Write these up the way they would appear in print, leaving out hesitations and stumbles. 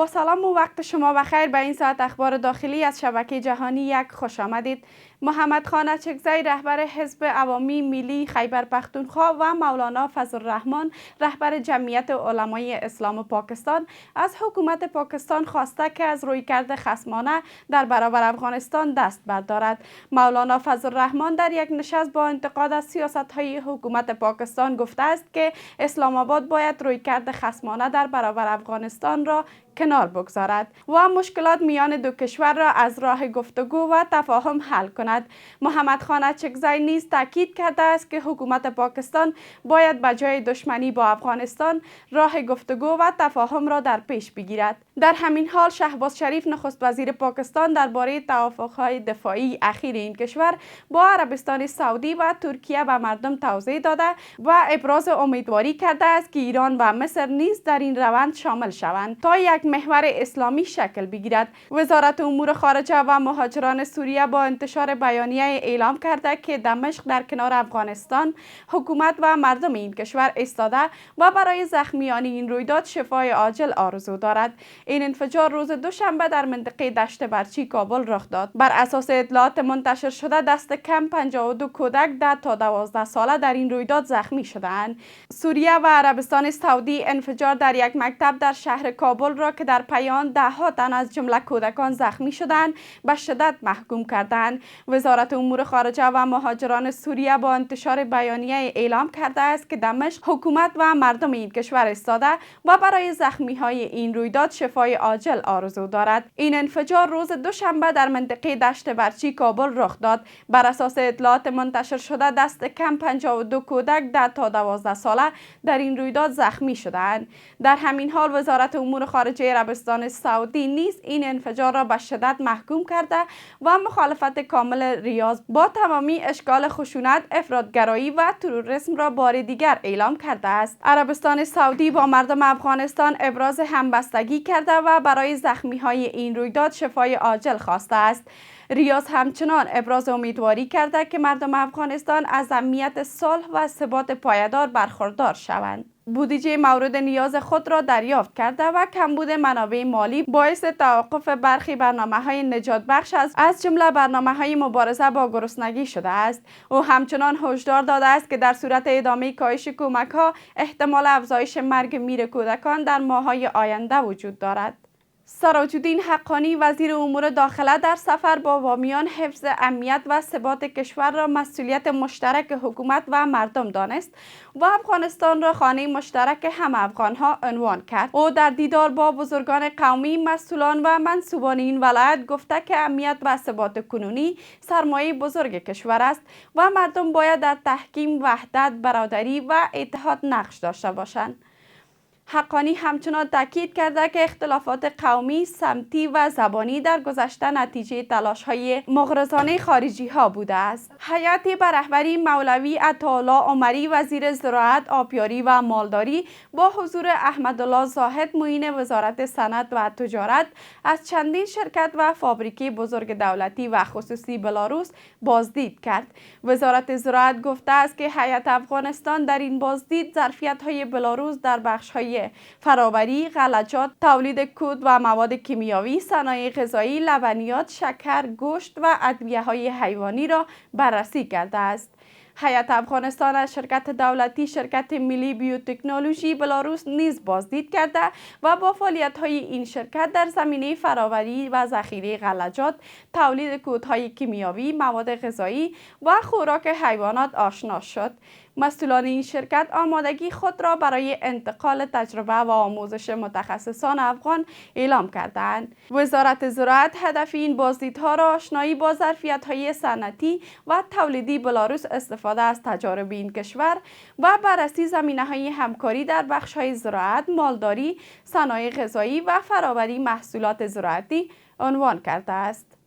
با سلام و وقت شما بخیر به این ساعت اخبار داخلی از شبکه جهانی یک خوش آمدید. محمد خان اچکزی رهبر حزب عوامی ملی خیبر پختونخوا و مولانا فضل الرحمن رهبر جمعیت علمای اسلام پاکستان از حکومت پاکستان خواسته که از رویکرد خصمانه در برابر افغانستان دست بردارد. مولانا فضل الرحمن در یک نشست با انتقاد از سیاست‌های حکومت پاکستان گفته است که اسلام آباد باید رویکرد خصمانه در برابر افغانستان را کنار بگذارد و مشکلات میان دو کشور را از راه گفتگو و تفاهم حل کند. محمد خان اچکزی نیز تاکید کرده است که حکومت پاکستان باید به جای دشمنی با افغانستان راه گفتگو و تفاهم را در پیش بگیرد. در همین حال شهباز شریف نخست وزیر پاکستان درباره توافق‌های دفاعی اخیر این کشور با عربستان سعودی و ترکیه به مردم توضیح داده و ابراز امیدواری کرده است که ایران و مصر نیز در این روند شامل شوند تا یک محور اسلامی شکل بگیرد. وزارت امور خارجه و مهاجران سوریه با انتشار بیانیه اعلام کرده که دمشق در کنار افغانستان، حکومت و مردم این کشور ایستاده و برای زخمیان این رویداد شفای عاجل آرزو دارد. این انفجار روز دوشنبه در منطقه دشت برچی کابل رخ داد. بر اساس اطلاعات منتشر شده دست کم 52 کودک 10 تا 12 ساله در این رویداد زخمی شده‌اند. سوریه و عربستان سعودی انفجار در یک مکتب در شهر کابل را که در پایان ده‌ها تن از جمله کودکان زخمی شدند به شدت محکوم کردند. وزارت امور خارجه و مهاجران سوریه با انتشار بیانیه اعلام کرده است که دمشق، حکومت و مردم این کشور ایستاده و برای زخمی‌های این رویداد شفای عاجل آرزو دارد. این انفجار روز دوشنبه در منطقه دشت برچی کابل رخ داد. بر اساس اطلاعات منتشر شده دست کم 52 کودک 10 تا 12 ساله در این رویداد زخمی شدند. در همین حال وزارت امور خارجه عربستان سعودی نیز این انفجار را به شدت محکوم کرده و مخالفت کامل ریاض با تمامی اشکال خشونت، افراطگرایی و تروریسم را بار دیگر اعلام کرده است. عربستان سعودی با مردم افغانستان ابراز همبستگی کرده و برای زخمی‌های این رویداد شفای عاجل خواسته است. ریاض همچنان ابراز امیدواری کرده که مردم افغانستان از امنیت صلح و ثبات پایدار برخوردار شوند. بودجه مورد نیاز خود را دریافت کرده و کمبود منابع مالی باعث توقف برخی برنامه‌های نجات بخش از جمله برنامه‌های مبارزه با گرسنگی شده است. او همچنان هشدار داده است که در صورت ادامه کاهش کمک‌ها احتمال افزایش مرگ میر کودکان در ماه‌های آینده وجود دارد. سراج‌الدین حقانی وزیر امور داخله در سفر با وامیان حفظ امنیت و ثبات کشور را مسئولیت مشترک حکومت و مردم دانست و افغانستان را خانه مشترک همه افغانها عنوان کرد. او در دیدار با بزرگان قومی، مسئولان و منصوبان این ولایت گفته که امنیت و ثبات کنونی سرمایه بزرگ کشور است و مردم باید در تحکیم وحدت، برادری و اتحاد نقش داشته باشند. حقانی همچنان تاکید کرده که اختلافات قومی، سمتی و زبانی در گذشته نتیجه تلاش‌های مغرضانه خارجی‌ها بوده است. هیئتی به رهبری مولوی عطاالله عمری وزیر زراعت، آبیاری و مالداری با حضور احمدالله زاهد معین وزارت صنعت و تجارت از چندین شرکت و فابریکه بزرگ دولتی و خصوصی بلاروس بازدید کرد. وزارت زراعت گفته است که هیئت افغانستان در این بازدید ظرفیت‌های بلاروس در بخش‌های فرآوری، غلجات، تولید کود و مواد کیمیاوی، صنایع غذایی، لبنیات، شکر، گوشت و ادویه‌های حیوانی را بررسی کرده است. هیئت افغانستان از شرکت دولتی شرکت ملی بیوتکنولوژی بلاروس نیز بازدید کرده و با فعالیت‌های این شرکت در زمینه فرآوری و ذخیره غلجات، تولید کودهای کیمیاوی، مواد غذایی و خوراک حیوانات آشنا شد. مسئولان این شرکت آمادگی خود را برای انتقال تجربه و آموزش متخصصان افغان اعلام کردند. وزارت زراعت هدف این بازدیدها را آشنایی با ظرفیت‌های صنعتی و تولیدی بلاروس، استفاده از تجارب این کشور و بررسی زمینه‌های همکاری در بخش‌های زراعت، مالداری، صنایع غذایی و فرآوری محصولات زراعتی عنوان کرده است.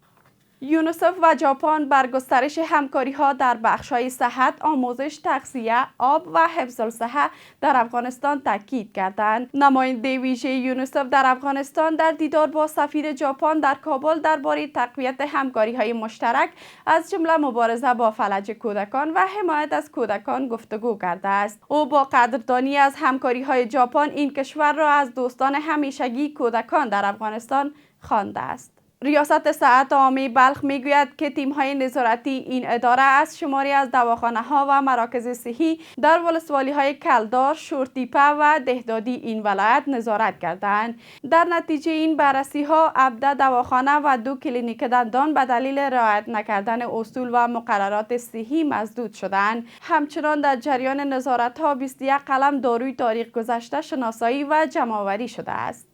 یونیسف و ژاپن بر گسترش همکاری‌ها در بخش‌های صحت، آموزش، تغذیه، آب و حفظ الصحه در افغانستان تاکید کردند. نماینده ویژه یونیسف در افغانستان در دیدار با سفیر ژاپن در کابل درباره تقویت همکاری‌های مشترک از جمله مبارزه با فلج کودکان و حمایت از کودکان گفتگو کرده است. او با قدردانی از همکاری‌های ژاپن این کشور را از دوستان همیشگی کودکان در افغانستان خوانده است. ریاست صحت عامه بلخ میگوید که تیم‌های نظارتی این اداره از شماری از دواخانه‌ها و مراکز صحی در ولسوالی‌های کلدار، شورتیپه و دهدادی این ولایت نظارت کردند. در نتیجه این بررسی‌ها 17 دواخانه و 2 کلینیک دندان به دلیل رعایت نکردن اصول و مقررات صحی مسدود شدند. همچنان در جریان نظارت‌ها 21 قلم داروی تاریخ گذشته شناسایی و جمع‌آوری شده است.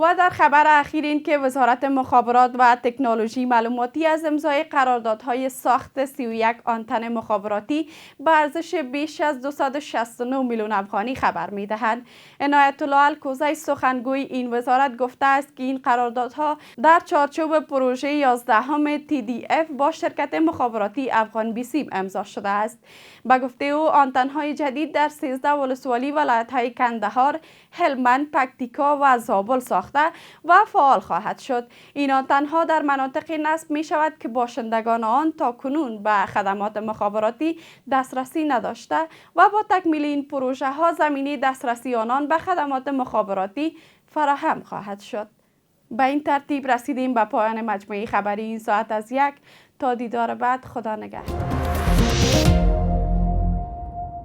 و در خبر اخیر این که وزارت مخابرات و تکنولوژی معلوماتی از امضای قراردادهای ساخت 31 آنتن مخابراتی به ارزش بیش از 269 میلیون افغانی خبر می‌دهند. عنایت الله الکوزی سخنگوی این وزارت گفته است که این قراردادها در چارچوب پروژه 11 TDF با شرکت مخابراتی افغان بیسیم امضا شده است. به گفته او آنتن‌های جدید در 13 ولسوالی ولایت‌های کندهار، هلمند، پکتیکا و زابل ساخته و فعال خواهد شد. این آنتن‌ها در مناطقی نصب می شود که باشندگان آن تا کنون به خدمات مخابراتی دسترسی نداشته و با تکمیل این پروژه ها زمینه دسترسی آنان به خدمات مخابراتی فراهم خواهد شد. به این ترتیب رسیدیم به پایان مجموعه خبری این ساعت از یک. تا دیدار بعد، خدا نگهدار.